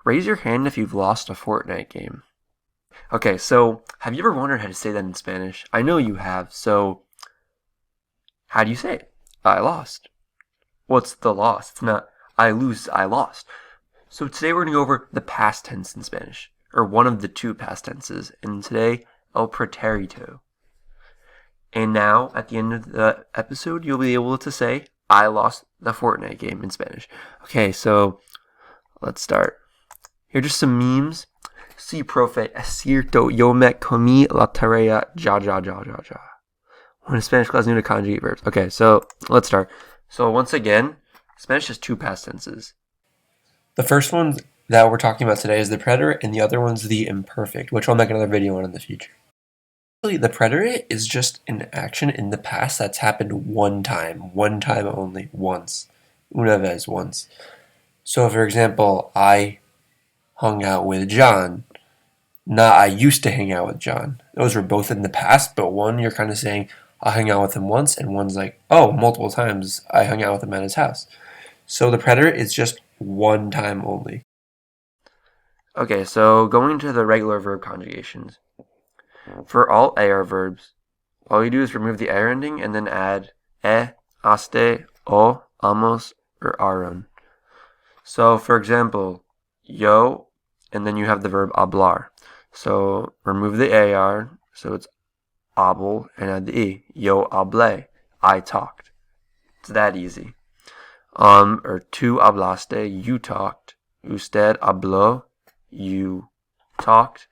Raise your hand if you've lost a Fortnite game. Okay, so have you ever wondered how to say that in Spanish? I know you have, so how do you say it? I lost. What's the loss? It's not I lose, I lost. So today we're going to go over the past tense in Spanish, or one of the two past tenses, and today, el preterito. And now, at the end of the episode, you'll be able to say, I lost the Fortnite game in Spanish. Okay, so let's start. Here are just some memes. Si, profe, es cierto, yo me comí la tarea, ja. We're in a Spanish class new to conjugate verbs. Okay, so let's start. So once again, Spanish has two past tenses. The first one that we're talking about today is the preterite, and the other one's the imperfect, which I'll make another video on in the future. The preterite is just an action in the past that's happened one time only, once. Una vez, once. So, for example, I hung out with John. Not I used to hang out with John. Those were both in the past, but one you're kind of saying, I hung out with him once, and one's like, oh, multiple times I hung out with him at his house. So the preterite is just one time only. Okay, so going to the regular verb conjugations. For all AR verbs, all you do is remove the AR ending and then add aste, o, amos, or aron. So, for example, yo, and then you have the verb hablar. So, remove the AR, so it's habl, and add the e. Yo hablé, I talked. It's that easy. Or tú hablaste, you talked. Usted habló, you talked.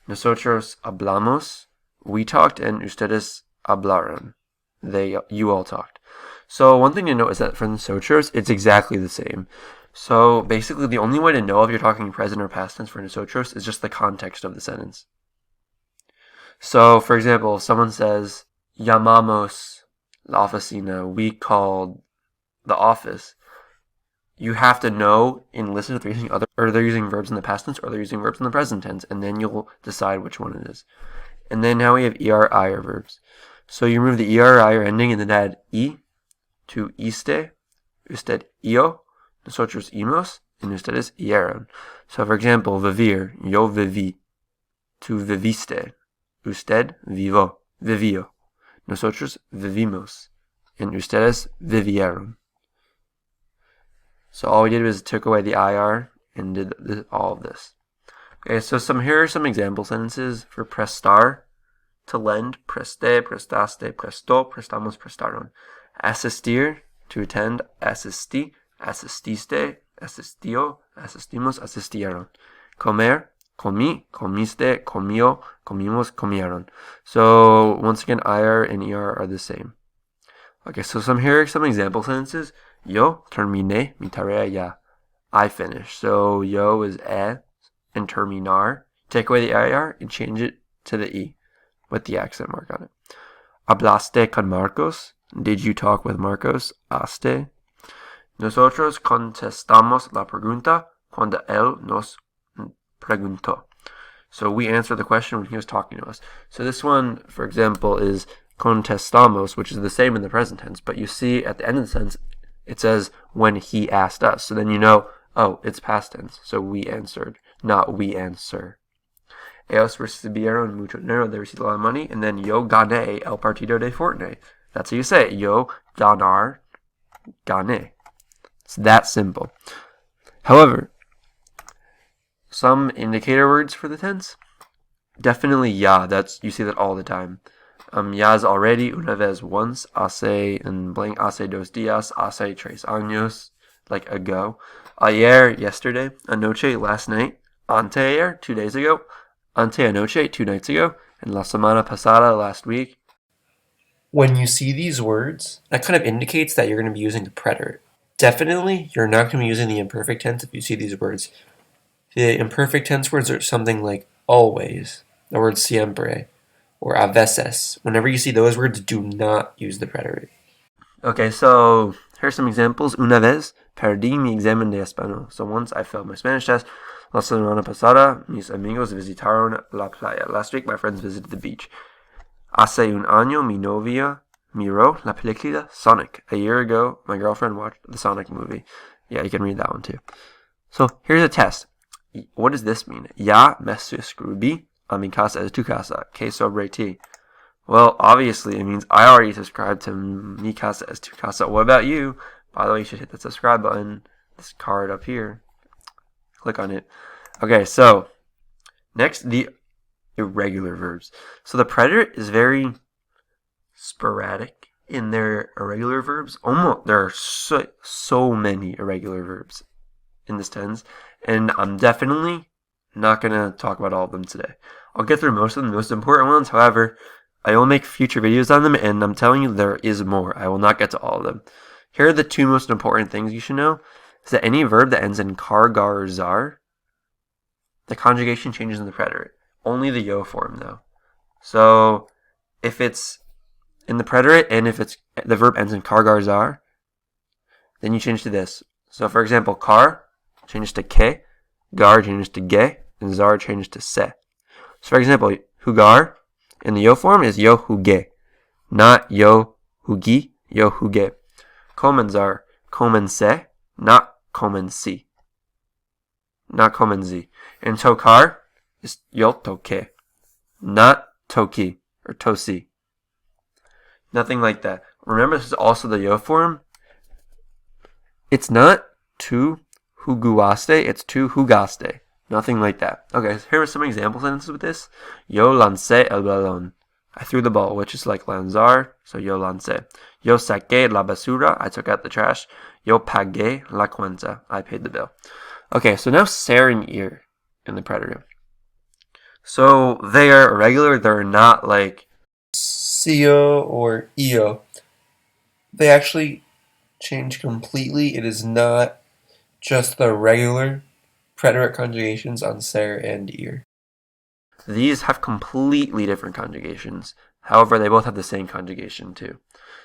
Nosotros hablamos, we talked, and ustedes hablaron, you all talked. So one thing to note is that for nosotros, it's exactly the same. So basically, the only way to know if you're talking present or past tense for nosotros is just the context of the sentence. So, for example, if someone says, llamamos la oficina, we called the office, you have to know and listen if they're using verbs in the past tense or they're using verbs in the present tense, and then you'll decide which one it is. And then now we have ERI verbs. So you remove the ERI or ending and then add I to iste, usted io, nosotros imos, and ustedes ieron. So for example, vivir, yo viví, tú viviste, usted vivió, nosotros vivimos, and ustedes vivieron. So all we did was took away the IR and did all of this. Okay, so here are some example sentences for prestar, to lend, preste, prestaste, prestó, prestamos, prestaron. Asistir, to attend, asistí, asististe, asistió, asistimos, asistieron. Comer, comí, comiste, comió, comimos, comieron. So once again, IR and ER are the same. Okay, so here are some example sentences. Yo terminé mi tarea ya. I finished. So yo is and terminar. Take away the IR and change it to the E with the accent mark on it. Hablaste con Marcos. Did you talk with Marcos? Aste. Nosotros contestamos la pregunta cuando él nos preguntó. So we answered the question when he was talking to us. So this one, for example, is contestamos, which is the same in the present tense, but you see at the end of the sentence, it says when he asked us. So then you know, oh, it's past tense. So we answered, not we answer. Ellos recibieron mucho dinero. They received a lot of money. And then yo gané el partido de Fortnite. That's how you say it. Yo ganar, gané. It's that simple. However, some indicator words for the tense. Definitely ya. You see that all the time. Ya is already, una vez, once, hace, and blank, hace 2 días, hace 3 años, like ago. Ayer, yesterday. Anoche, last night. Anteayer, 2 days ago. Anteanoche, 2 nights ago. And la semana pasada, last week. When you see these words, that kind of indicates that you're going to be using the preterite. Definitely, you're not going to be using the imperfect tense if you see these words. The imperfect tense words are something like always, the word siempre, or a veces. Whenever you see those words, do not use the preterite. Okay, so here's some examples. Una vez perdí mi examen de español. So once I failed my Spanish test. La semana pasada, mis amigos visitaron la playa. Last week, my friends visited the beach. Hace un año, mi novia miró la película Sonic. A year ago, my girlfriend watched the Sonic movie. Yeah, you can read that one too. So here's a test. what does this mean? Ya me suscribí a mi casa es tu casa. Que sobre ti? Well, obviously, it means I already subscribed to Mi Casa es Tu Casa. What about you? By the way, you should hit the subscribe button. This card up here. Click on it. Okay, so next, the irregular verbs. So the preterite is very sporadic in their irregular verbs. There are so many irregular verbs in this tense, and I'm definitely not going to talk about all of them today. I'll get through most of the most important ones. However, I will make future videos on them, and I'm telling you there is more. I will not get to all of them. Here are the two most important things you should know. Is that any verb that ends in kar, gar, or zar, the conjugation changes in the preterite. Only the yo form, though. So, if it's in the preterite, and if it's the verb ends in kar, gar, zar, then you change to this. So, for example, kar changes to ke, gar changes to ge, and zar changes to se. So, for example, hugar in the yo form is yo huge, not yo hugi, yo huge. Komens are komen se, not komen si, not komen zi. And tokar is yo toke, not toki or tosi. Nothing like that. Remember, this is also the yo form. It's not tu huguaste, it's tu hugaste. Nothing like that. Okay, so here are some example sentences with this. Yo lancé el balón. I threw the ball, which is like lanzar, so yo lancé. Yo saqué la basura. I took out the trash. Yo pagué la cuenta. I paid the bill. Okay, so now ser and ir in the preterite. So they are irregular. They're not like CO or EO. They actually change completely. It is not just the regular preterite conjugations on ser and ir. These have completely different conjugations. However, they both have the same conjugation too.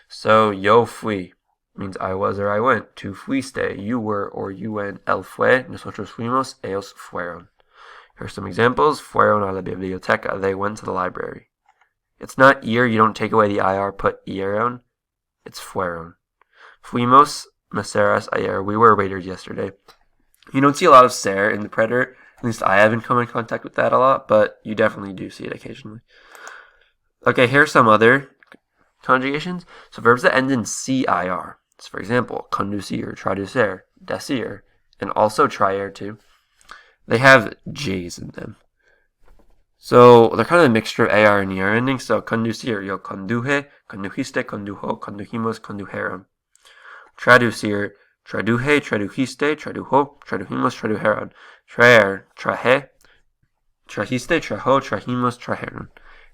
So yo fui means I was or I went. Tu fuiste, you were or you went. Él fue, nosotros fuimos, ellos fueron. Here are some examples. Fueron a la biblioteca. They went to the library. It's not ir. You don't take away the ir, put ieron. It's fueron. Fuimos meseras ayer. We were waiters yesterday. You don't see a lot of ser in the preterite. At least I haven't come in contact with that a lot, but you definitely do see it occasionally. Okay, here are some other conjugations. So verbs that end in CIR. So for example, conducir, traducir, decir, and also traer too. They have J's in them. So they're kind of a mixture of AR and ER endings. So conducir, yo conduje, condujiste, condujo, condujimos, condujeron. Traducir, traduje, tradujiste, tradujo, tradujimos, tradujeron. Traer, traje, trajiste, trajo, trajimos, trajeron.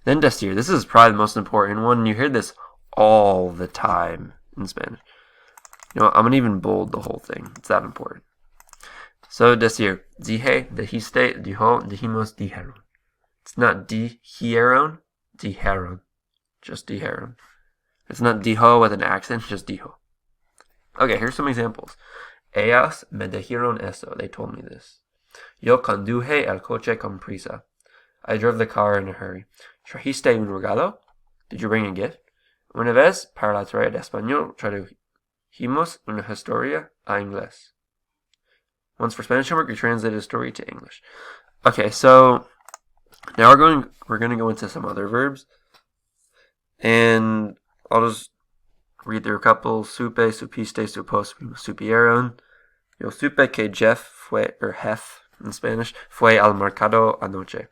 Then decir. This is probably the most important one. You hear this all the time in Spanish. You know, I'm going to even bold the whole thing. It's that important. So decir. Dije, dijiste, dijo, dijimos, dijeron. It's not dijeron, dijeron. Just dijeron. It's not dijo with an accent, just dijo. Okay, here's some examples. Ellas me dijeron eso. They told me this. Yo conduje el coche con prisa. I drove the car in a hurry. ¿Trajiste un regalo? Did you bring a gift? Una vez, para la tarea de español, tradujimos una historia a inglés. Once for Spanish homework, we translated a story to English. Okay, so now we're going to go into some other verbs. And I'll just read through a couple. Supe, supiste, supos, supieron. Yo supe que Jeff fue, or Hef in Spanish, fue al mercado anoche.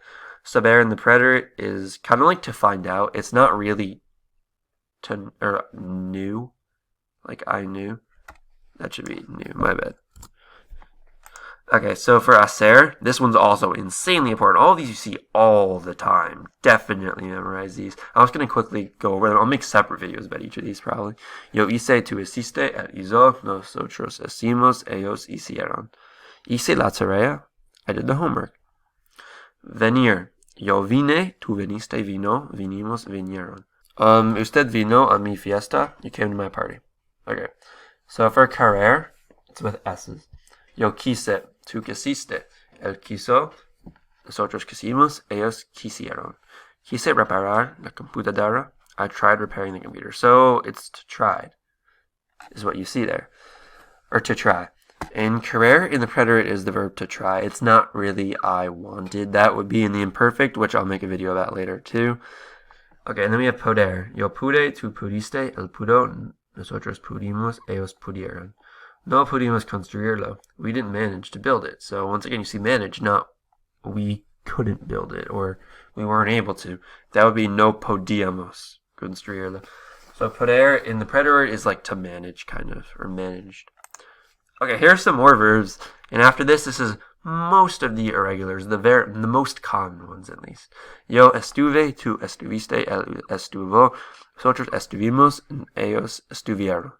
Saber in the preterite is kind of like to find out. It's not really to, or knew, like I knew. That should be new, my bad. Okay, so for hacer, this one's also insanely important. All of these you see all the time. Definitely memorize these. I was going to quickly go over them. I'll make separate videos about each of these probably. Yo hice, tú hiciste, él hizo, nosotros hicimos, ellos hicieron. Hice la tarea, I did the homework. Venir. Yo vine, tú viniste, vino, vinimos, vinieron. Usted vino a mi fiesta, you came to my party. Okay. So for querer, it's with S's. Yo quise, tú quisiste, él quiso, nosotros quisimos, ellos quisieron. Quise reparar la computadora, I tried repairing the computer. So it's to tried, is what you see there. Or to try. And querer in the preterite is the verb to try. It's not really I wanted. That would be in the imperfect, which I'll make a video about later too. Okay, and then we have poder. Yo pude, tú pudiste, él pudo, nosotros pudimos, ellos pudieron. No pudimos construirlo. We didn't manage to build it. So once again, you see manage, not we couldn't build it or we weren't able to. That would be no podíamos construirlo. So poder in the preterite is like to manage, kind of, or managed. Okay, here's some more verbs, and after this is most of the irregulars, the most common ones at least. Yo estuve, tú estuviste, él estuvo, nosotros estuvimos, ellos estuvieron.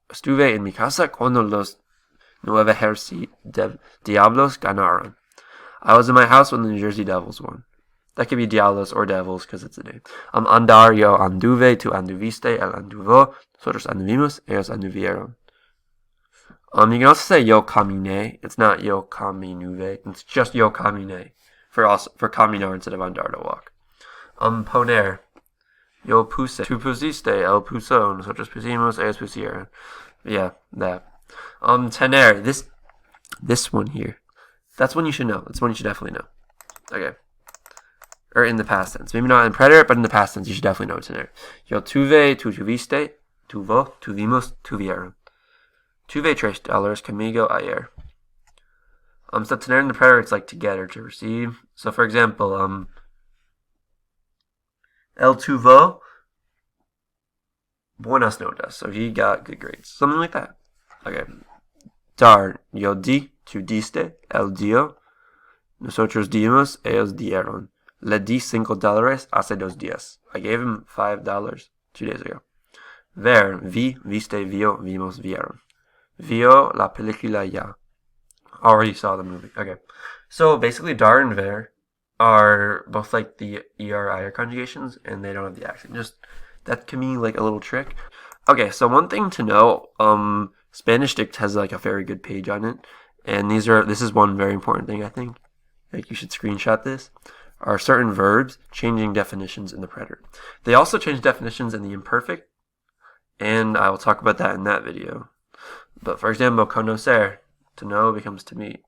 Estuve en mi casa cuando los Nueva Jersey Diablos ganaron. I was in my house when the New Jersey Devils won. That could be Diablos or Devils because it's a name. Andar, yo anduve, tú anduviste, él anduvo, nosotros anduvimos, ellos anduvieron. You can also say yo caminé. It's not yo caminuve. It's just yo caminé for caminar instead of andar to walk. Poner. Yo puse. Tú pusiste. Él puso. Nosotros pusimos. Ellos pusieron. Yeah, that. Tener. This one here. That's one you should know. That's one you should definitely know. Okay. Or in the past tense. Maybe not in preterite, but in the past tense you should definitely know tener. Yo tuve. Tú tuviste. Tuvo. Tuvimos. Tuvieron. Tuve $3 conmigo ayer. So tener in the preterite is like to get or to receive. So for example, él tuvo buenas notas. So he got good grades. Something like that. Okay. Dar, yo di, tú diste, él dio, nosotros dimos, ellos dieron. Le di $5 hace 2 días. I gave him $5 2 days ago. Ver, vi, viste, vio, vimos, vieron. Vio la película ya. Already saw the movie. Okay. So basically, dar and ver are both like the er conjugations, and they don't have the accent. Just that can be like a little trick. Okay, so one thing to know, Spanish Dict has like a very good page on it, and this is one very important thing I think. Like you should screenshot this. Are certain verbs changing definitions in the preterite. They also change definitions in the imperfect, and I will talk about that in that video. But for example, conocer, to know becomes to meet.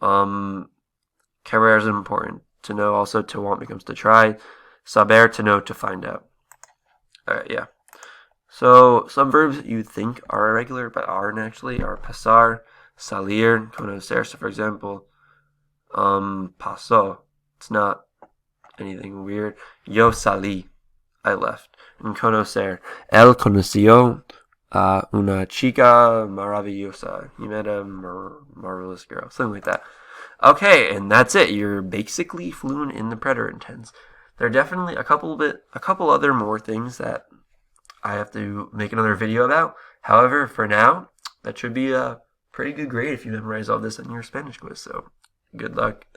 Querer is important. To know also to want becomes to try. Saber, to know, to find out. Alright, yeah. So some verbs you think are irregular but aren't actually are pasar, salir, conocer. So for example, pasó. It's not anything weird. Yo salí. I left. And conocer. Él conoció una chica maravillosa. He met a marvelous girl. Something like that. Okay, and that's it. You're basically fluent in the preterite tense. There are definitely a couple other more things that I have to make another video about. However, for now, that should be a pretty good grade if you memorize all this on your Spanish quiz. So, good luck.